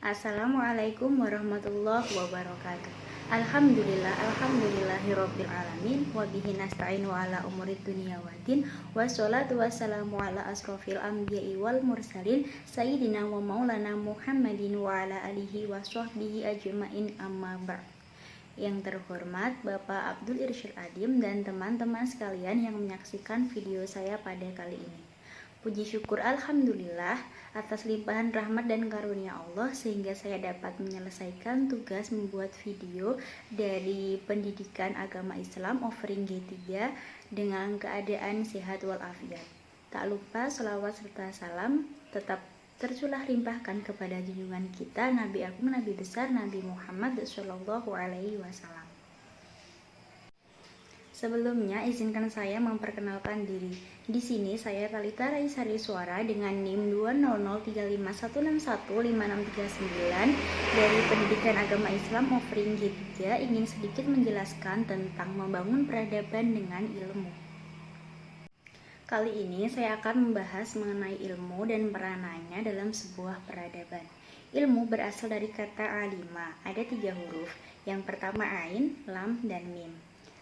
Assalamualaikum warahmatullahi wabarakatuh. Alhamdulillahirabbil alamin wa bihi nasta'inu ala umurid dunya waddin wassalatu wassalamu ala asrofil anbiya'i wal mursalin sayyidina wa maulana Muhammadin wa ala alihi wa sahbihi ajma'in amma ba'd. Yang terhormat Bapak Abdul Irsyad Adim dan teman-teman sekalian yang menyaksikan video saya pada kali ini. Puji syukur Alhamdulillah atas limpahan rahmat dan karunia Allah sehingga saya dapat menyelesaikan tugas membuat video dari pendidikan agama Islam offering G3 dengan keadaan sehat walafiat. Tak lupa sholawat serta salam tetap tercurah limpahkan kepada junjungan kita Nabi Agung Nabi besar Nabi Muhammad SAW. Sebelumnya, izinkan saya memperkenalkan diri. Di sini saya Talita Raisari Suara dengan NIM 20035161569 dari Pendidikan Agama Islam offering G3 ingin sedikit menjelaskan tentang membangun peradaban dengan ilmu. Kali ini saya akan membahas mengenai ilmu dan peranannya dalam sebuah peradaban. Ilmu berasal dari kata alima, ada 3 huruf. Yang pertama ain, lam, dan mim.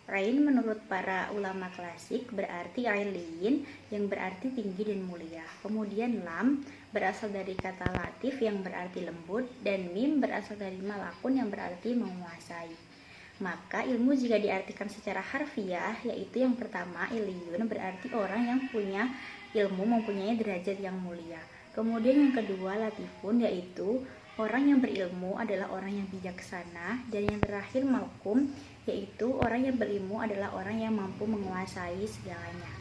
Ain menurut para ulama klasik berarti ailiyin yang berarti tinggi dan mulia. Kemudian lam berasal dari kata latif yang berarti lembut dan mim berasal dari malakun yang berarti menguasai. Maka ilmu jika diartikan secara harfiah yaitu yang pertama iliyun berarti orang yang punya ilmu mempunyai derajat yang mulia. Kemudian yang kedua latifun yaitu orang yang berilmu adalah orang yang bijaksana, dan yang terakhir malkum yaitu orang yang berilmu adalah orang yang mampu menguasai segalanya.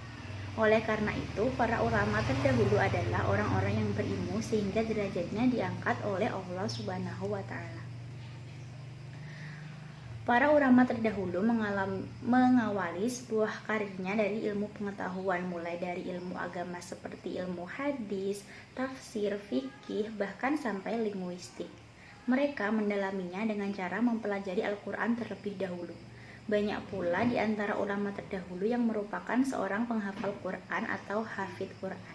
Oleh karena itu, para ulama terdahulu adalah orang-orang yang berilmu sehingga derajatnya diangkat oleh Allah Subhanahu wa taala. Para ulama terdahulu mengawali sebuah karirnya dari ilmu pengetahuan, mulai dari ilmu agama seperti ilmu hadis, tafsir, fikih, bahkan sampai linguistik. Mereka mendalaminya dengan cara mempelajari Al-Quran terlebih dahulu. Banyak pula di antara ulama terdahulu yang merupakan seorang penghafal Quran atau hafidh Quran.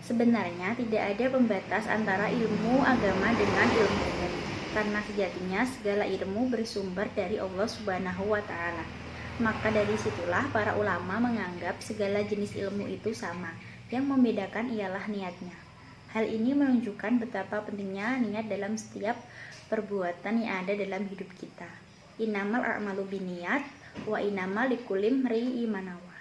Sebenarnya tidak ada pembatas antara ilmu agama dengan ilmu umum, karena sejatinya segala ilmu bersumber dari Allah Subhanahu wa taala. Maka dari situlah para ulama menganggap segala jenis ilmu itu sama. Yang membedakan ialah niatnya. Hal ini menunjukkan betapa pentingnya niat dalam setiap perbuatan yang ada dalam hidup kita. Innamal a'malu binniyat wa innamal likulli imri'in ma nawa.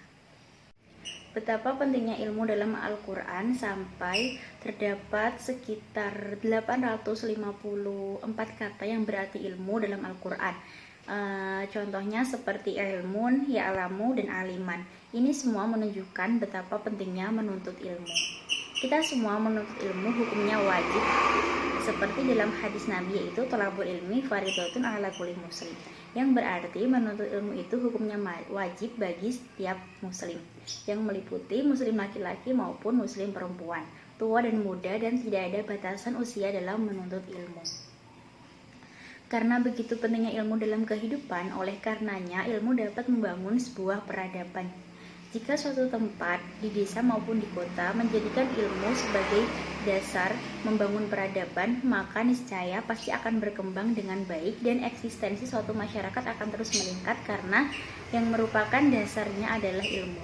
Betapa pentingnya ilmu dalam Al-Quran sampai terdapat sekitar 854 kata yang berarti ilmu dalam Al-Quran. Contohnya seperti ilmun, ya'lamu, dan aliman. Ini semua menunjukkan betapa pentingnya menuntut ilmu. Kita semua menuntut ilmu hukumnya wajib. Seperti dalam hadis Nabi yaitu thalabul ilmi fardhatun 'ala kulli muslim. Yang berarti menuntut ilmu itu hukumnya wajib bagi setiap muslim, yang meliputi muslim laki-laki maupun muslim perempuan, tua dan muda, dan tidak ada batasan usia dalam menuntut ilmu. Karena begitu pentingnya ilmu dalam kehidupan, oleh karenanya ilmu dapat membangun sebuah peradaban. Jika suatu tempat di desa maupun di kota menjadikan ilmu sebagai dasar membangun peradaban, maka niscaya pasti akan berkembang dengan baik dan eksistensi suatu masyarakat akan terus meningkat karena yang merupakan dasarnya adalah ilmu.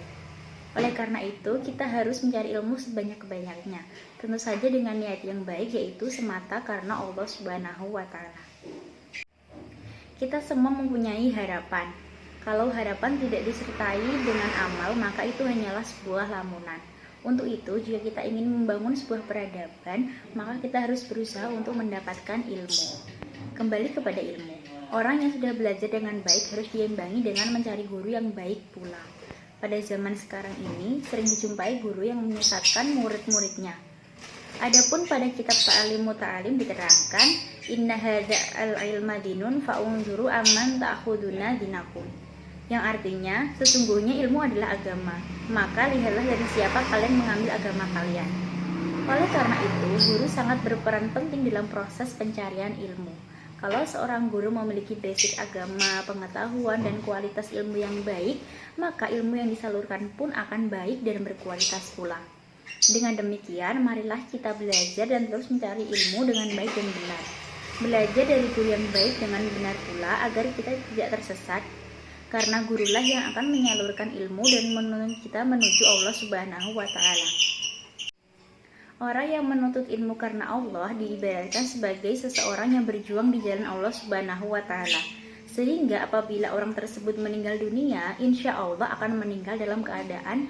Oleh karena itu, kita harus mencari ilmu sebanyak-banyaknya, tentu saja dengan niat yang baik yaitu semata karena Allah Subhanahu wa taala. Kita semua mempunyai harapan. Kalau harapan tidak disertai dengan amal, maka itu hanyalah sebuah lamunan. Untuk itu, jika kita ingin membangun sebuah peradaban, maka kita harus berusaha untuk mendapatkan ilmu. Kembali kepada ilmu. Orang yang sudah belajar dengan baik harus diimbangi dengan mencari guru yang baik pula. Pada zaman sekarang ini, sering dijumpai guru yang menyesatkan murid-muridnya. Adapun pada kitab Ta'alim Muta'alim diterangkan, Inna hadza al-ilma dinun fa'unzuru amman ta'khuduna dinakum. Yang artinya, sesungguhnya ilmu adalah agama, maka lihatlah dari siapa kalian mengambil agama kalian. Oleh karena itu, guru sangat berperan penting dalam proses pencarian ilmu. Kalau seorang guru memiliki basic agama, pengetahuan, dan kualitas ilmu yang baik, maka ilmu yang disalurkan pun akan baik dan berkualitas pula. Dengan demikian, marilah kita belajar dan terus mencari ilmu dengan baik dan benar. Belajar dari guru yang baik dengan benar pula agar kita tidak tersesat, karena gurulah yang akan menyalurkan ilmu dan menuntun kita menuju Allah Subhanahu wa Ta'ala. Orang yang menuntut ilmu karena Allah diibaratkan sebagai seseorang yang berjuang di jalan Allah Subhanahu wa Ta'ala. Sehingga apabila orang tersebut meninggal dunia, insya Allah akan meninggal dalam keadaan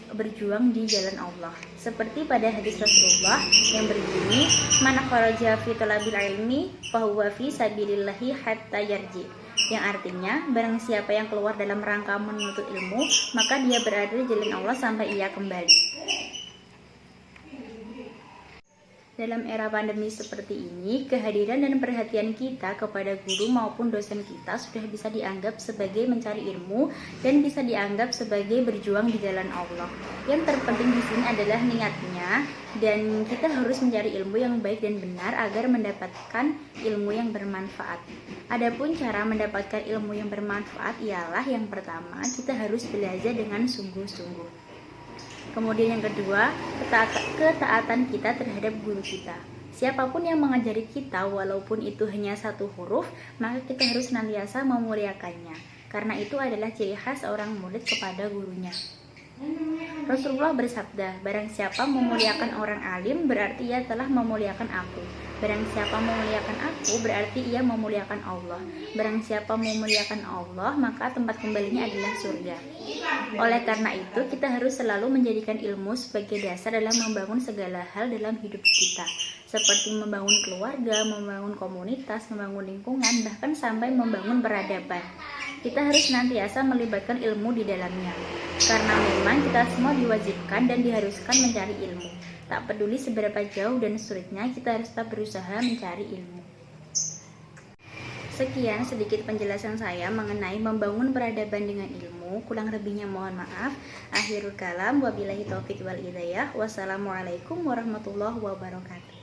berjuang di jalan Allah. Seperti pada hadis Rasulullah yang berbunyi, "Man kharaja fi talabil ilmi fahuwa fi sabilillahi hatta yarji." Yang artinya, barang siapa yang keluar dalam rangka menuntut ilmu, maka dia berada di jalan Allah sampai ia kembali. Dalam era pandemi seperti ini, kehadiran dan perhatian kita kepada guru maupun dosen kita sudah bisa dianggap sebagai mencari ilmu dan bisa dianggap sebagai berjuang di jalan Allah. Yang terpenting di sini adalah niatnya, dan kita harus mencari ilmu yang baik dan benar agar mendapatkan ilmu yang bermanfaat. Adapun cara mendapatkan ilmu yang bermanfaat ialah yang pertama, kita harus belajar dengan sungguh-sungguh. Kemudian yang kedua, ketaatan kita terhadap guru kita. Siapapun yang mengajari kita, walaupun itu hanya satu huruf, maka kita harus senantiasa memuliakannya, karena itu adalah ciri khas orang murid kepada gurunya. Rasulullah bersabda, barang siapa memuliakan orang alim, berarti ia telah memuliakan aku. Barang siapa memuliakan aku, berarti ia memuliakan Allah. Barang siapa memuliakan Allah, maka tempat kembalinya adalah surga. Oleh karena itu, kita harus selalu menjadikan ilmu sebagai dasar dalam membangun segala hal dalam hidup kita, seperti membangun keluarga, membangun komunitas, membangun lingkungan, bahkan sampai membangun peradaban. Kita harus senantiasa melibatkan ilmu di dalamnya, karena memang kita semua diwajibkan dan diharuskan mencari ilmu. Tak peduli seberapa jauh dan sulitnya, kita harus tetap berusaha mencari ilmu. Sekian sedikit penjelasan saya mengenai membangun peradaban dengan ilmu. Kurang lebihnya mohon maaf. Akhirul kalam, wabillahi taufiq wal hidayah. Wassalamualaikum warahmatullahi wabarakatuh.